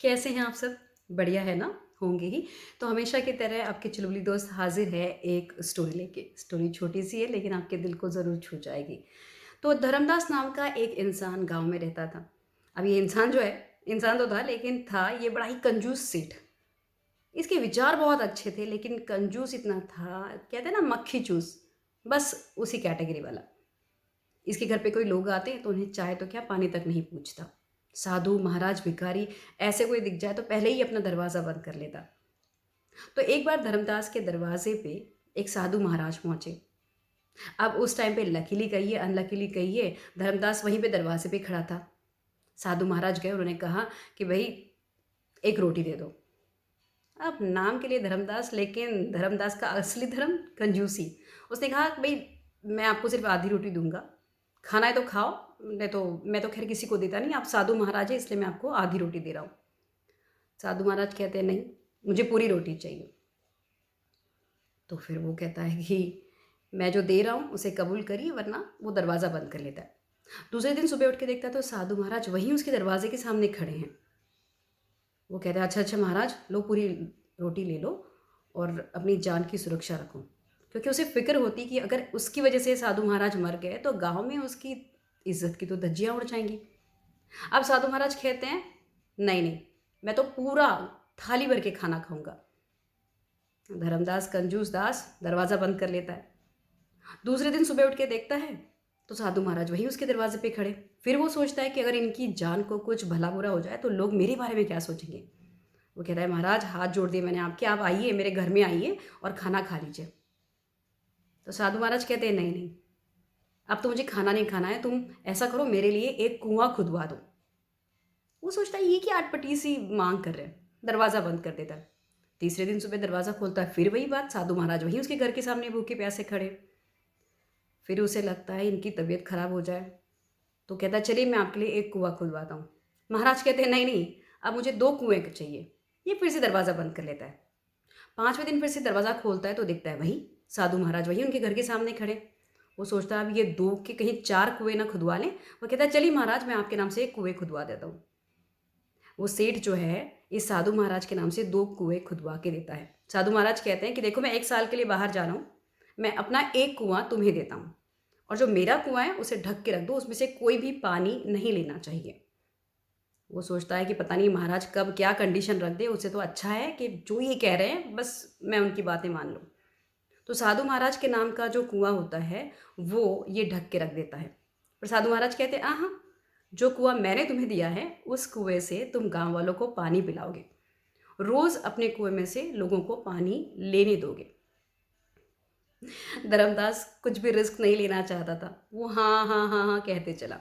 कैसे हैं आप सब? बढ़िया है ना? होंगे ही। तो हमेशा की तरह आपके चुलबुली दोस्त हाज़िर है एक स्टोरी लेके। स्टोरी छोटी-सी है लेकिन आपके दिल को ज़रूर छू जाएगी। तो धर्मदास नाम का एक इंसान गाँव में रहता था। अब ये इंसान जो है, इंसान तो था लेकिन था ये बड़ा ही कंजूस सेठ। इसके विचार बहुत अच्छे थे लेकिन कंजूस इतना था, कहते हैं ना मक्खी चूस, बस उसी कैटेगरी वाला। इसके घर पे कोई लोग आते हैं तो उन्हें चाय तो क्या पानी तक नहीं पूछता। साधु, महाराज, भिखारी ऐसे कोई दिख जाए तो पहले ही अपना दरवाज़ा बंद कर लेता। तो एक बार धर्मदास के दरवाजे पे एक साधु महाराज पहुंचे। अब उस टाइम पे लकीली कहिए अनलकीली कहिए, धर्मदास वहीं पे दरवाजे पे खड़ा था। साधु महाराज गए, उन्होंने कहा कि भाई एक रोटी दे दो। अब नाम के लिए धर्मदास, लेकिन धर्मदास का असली धर्म कंजूसी। उसने कहा कि भाई मैं आपको सिर्फ आधी रोटी दूंगा, खाना है तो खाओ, नहीं तो मैं तो खैर किसी को देता नहीं, आप साधु महाराज है इसलिए मैं आपको आधी रोटी दे रहा हूँ। साधु महाराज कहते हैं नहीं, मुझे पूरी रोटी चाहिए। तो फिर वो कहता है कि मैं जो दे रहा हूँ उसे कबूल करिए वरना वो दरवाज़ा बंद कर लेता है। दूसरे दिन सुबह उठ के देखता है तो साधु महाराज वहीं उसके दरवाजे के सामने खड़े हैं। वो कहते हैं अच्छा अच्छा महाराज, लो पूरी रोटी ले लो और अपनी जान की सुरक्षा रखो। क्योंकि उसे फिक्र होती कि अगर उसकी वजह से साधु महाराज मर गए तो गांव में उसकी इज्जत की तो धज्जियां उड़ जाएंगी। अब साधु महाराज कहते हैं नहीं नहीं, मैं तो पूरा थाली भर के खाना खाऊंगा। धर्मदास कंजूस दास दरवाज़ा बंद कर लेता है। दूसरे दिन सुबह उठ के देखता है तो साधु महाराज वहीं उसके दरवाजे पे खड़े। फिर वो सोचता है कि अगर इनकी जान को कुछ भला बुरा हो जाए तो लोग मेरे बारे में क्या सोचेंगे। वो कहता है महाराज हाथ जोड़ दिए मैंने आपके, आप आइए मेरे घर में आइए और खाना खा लीजिए। तो साधु महाराज कहते हैं नहीं नहीं, अब तो मुझे खाना नहीं खाना है, तुम ऐसा करो मेरे लिए एक कुआं खुदवा दो। वो सोचता है ये क्या अटपटी सी मांग कर रहे हैं, दरवाज़ा बंद कर देता है। तीसरे दिन सुबह दरवाज़ा खोलता है, फिर वही बात, साधु महाराज वहीं उसके घर के सामने भूखे प्यासे खड़े। फिर उसे लगता है इनकी तबीयत खराब हो जाए तो कहता है चलिए मैं आपके लिए एक कुआं खुदवाता हूँ। महाराज कहते हैं नहीं नहीं, अब मुझे दो कुएं चाहिए। ये फिर से दरवाज़ा बंद कर लेता है। पांचवें दिन फिर से दरवाज़ा खोलता है तो दिखता है वही साधु महाराज वही उनके घर के सामने खड़े। वो सोचता है अब ये दो के कहीं चार कुएं ना खुदवा लें। वो कहता है चलिए महाराज मैं आपके नाम से एक कुएं खुदवा देता हूँ। वो सेठ जो है इस साधु महाराज के नाम से दो कुएं खुदवा के देता है। साधु महाराज कहते हैं कि देखो मैं एक साल के लिए बाहर जा रहा हूँ, मैं अपना एक कुआं तुम्हें देता हूँ और जो मेरा कुआं है उसे ढक के रख दो, उसमें से कोई भी पानी नहीं लेना चाहिए। वो सोचता है कि पता नहीं महाराज कब क्या कंडीशन रख दे, उससे तो अच्छा है कि जो ये कह रहे हैं बस मैं उनकी बातें मान लूँ। तो साधु महाराज के नाम का जो कुआं होता है वो ये ढक के रख देता है। पर साधु महाराज कहते हैं हाँ, जो कुआं मैंने तुम्हें दिया है उस कुएं से तुम गांव वालों को पानी पिलाओगे, रोज अपने कुएं में से लोगों को पानी लेने दोगे। धर्मदास कुछ भी रिस्क नहीं लेना चाहता था, वो हाँ हाँ हाँ हाँ कहते चला।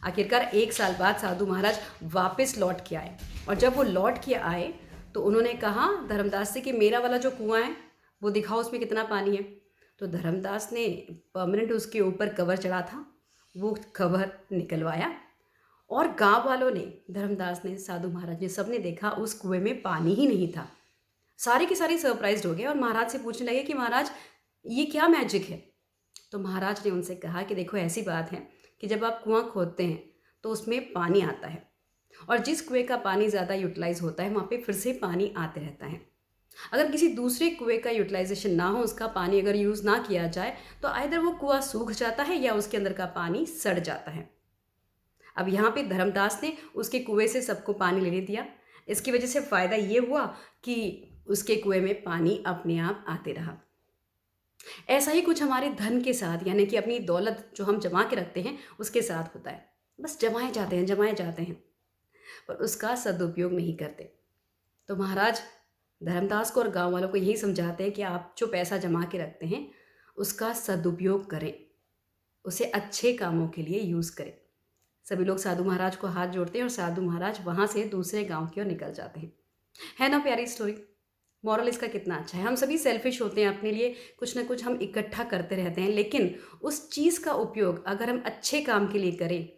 आखिरकार एक साल बाद साधु महाराज वापस लौट के आए और जब वो लौट के आए तो उन्होंने कहा धर्मदास से कि मेरा वाला जो कुआं है वो दिखाओ उसमें कितना पानी है। तो धर्मदास ने परमानेंट उसके ऊपर कवर चढ़ा था, वो कवर निकलवाया और गांव वालों ने, धर्मदास ने, साधु महाराज ने, सबने देखा उस कुएं में पानी ही नहीं था। सारे के सारे सरप्राइज्ड हो गए और महाराज से पूछने लगे कि महाराज ये क्या मैजिक है। तो महाराज ने उनसे कहा कि देखो ऐसी बात है कि जब आप कुआं खोदते हैं तो उसमें पानी आता है और जिस कुएं का पानी ज़्यादा यूटिलाइज होता है वहाँ पे फिर से पानी आते रहता है। अगर किसी दूसरे कुएं का यूटिलाइजेशन ना हो, उसका पानी अगर यूज़ ना किया जाए तो आइदर वो कुआं सूख जाता है या उसके अंदर का पानी सड़ जाता है। अब यहाँ पे धर्मदास ने उसके कुएं से सबको पानी लेने दिया। इसकी वजह से फ़ायदा ये हुआ कि उसके कुएं में पानी अपने आप आते रहा। ऐसा ही कुछ हमारे धन के साथ, यानी कि अपनी दौलत जो हम जमा के रखते हैं उसके साथ होता है। बस जमाए जाते हैं पर उसका सदुपयोग नहीं करते। तो महाराज धर्मदास को और गांव वालों को यही समझाते हैं कि आप जो पैसा जमा के रखते हैं उसका सदुपयोग करें, उसे अच्छे कामों के लिए यूज़ करें। सभी लोग साधु महाराज को हाथ जोड़ते हैं और साधु महाराज वहाँ से दूसरे गांव की ओर निकल जाते हैं। है ना प्यारी स्टोरी? मॉरल इसका कितना अच्छा है। हम सभी सेल्फिश होते हैं, अपने लिए कुछ ना कुछ हम इकट्ठा करते रहते हैं, लेकिन उस चीज़ का उपयोग अगर हम अच्छे काम के लिए करें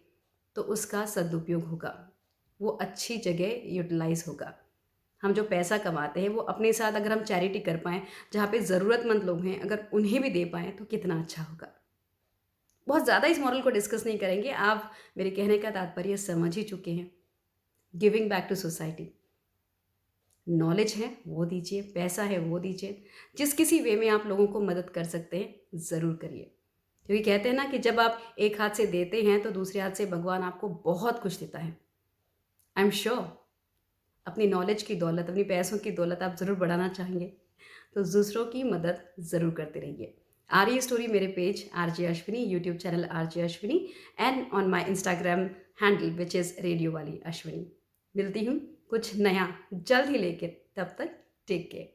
तो उसका सदुपयोग होगा, वो अच्छी जगह यूटिलाइज होगा। हम जो पैसा कमाते हैं वो अपने साथ अगर हम चैरिटी कर पाएँ, जहाँ पे ज़रूरतमंद लोग हैं अगर उन्हें भी दे पाएँ तो कितना अच्छा होगा। बहुत ज़्यादा इस मॉरल को डिस्कस नहीं करेंगे, आप मेरे कहने का तात्पर्य समझ ही चुके हैं। Giving back to society. Knowledge है वो दीजिए, पैसा है वो दीजिए, जिस किसी वे में आप लोगों को मदद कर सकते हैं ज़रूर करिए। क्योंकि कहते हैं ना कि जब आप एक हाथ से देते हैं तो दूसरे हाथ से भगवान आपको बहुत कुछ देता है। आई एम श्योर अपनी नॉलेज की दौलत, अपनी पैसों की दौलत आप ज़रूर बढ़ाना चाहेंगे, तो दूसरों की मदद ज़रूर करते रहिए। आ रही है स्टोरी मेरे page RJ Ashwini, YouTube channel RJ Ashwini and on my Instagram handle which is radio वाली अश्विनी। मिलती हूँ कुछ नया जल्द ही लेकर, तब तक टेक केयर।